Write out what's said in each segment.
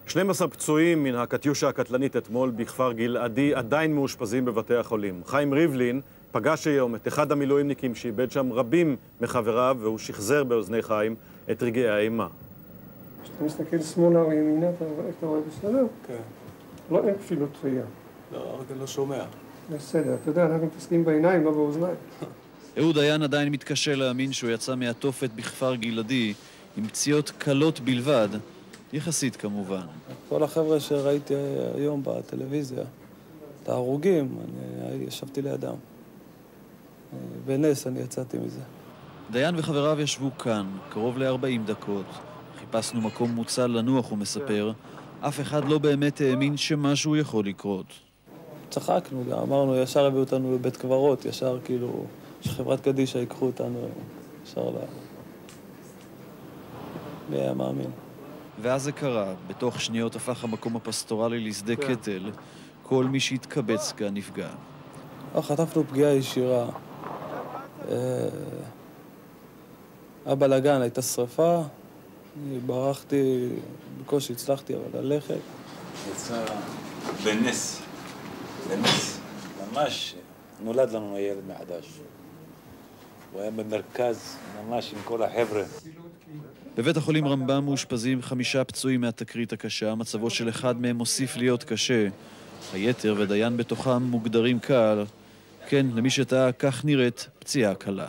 12 פצועים מן הקטיושה הקטלנית אתמול בכפר גלעדי עדיין מאושפזים בבתי החולים. חיים ריבלין פגש היום את אחד המילואימניקים שאיבד שם רבים מחבריו, והוא שחזר באוזני חיים את רגעי האימה. כשאתה מסתכל שמאלה או ימינה, אתה רואה בסדר? כן. לא אין כפילות ראייה. לא, רק אני לא שומע. בסדר, אתה יודע, אנחנו מתעסקים בעיניים, לא באוזניים. אהוד דיין עדיין מתקשה להאמין שהוא יצא מהתופת בכפר גלעדי עם פציעות קלות בלבד, יחסית כמובן. כל החבר'ה שראיתי היום בטלוויזיה, את ההרוגים, אני ישבתי לידם. בנס אני יצאתי מזה. דיין וחבריו ישבו כאן, קרוב ל-40 דקות. חיפשנו מקום מוצל לנוח, הוא מספר. אף אחד לא באמת האמין שמשהו יכול לקרות. צחקנו גם, אמרנו, ישר הביאו אותנו לבית קברות, ישר כאילו, שחברת קדישה ייקחו אותנו ישר מי היה מאמין. ואז זה קרה, בתוך שניות הפך המקום הפסטורלי לשדה קטל. כל מי שהתקבץ כאן נפגע. חטפנו פגיעה ישירה. הבלגן, הייתה שריפה, אני ברחתי, בקושי הצלחתי, אבל ללכת. יצא בנס, ממש נולד לנו ילד מחדש. הוא היה במרכז, ממש עם כל החבר'ה. בבית החולים רמב"ם מאושפזים 5 פצועים מהתקרית הקשה, מצבו של אחד מהם מוסיף להיות קשה. היתר ודיין בתוכם מוגדרים קל. כן, למי שטעה, כך נראית פציעה קלה.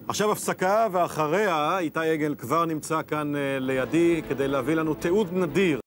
עכשיו הפסקה, ואחריה איתי עגל כבר נמצא כאן לידי כדי להביא לנו תיעוד נדיר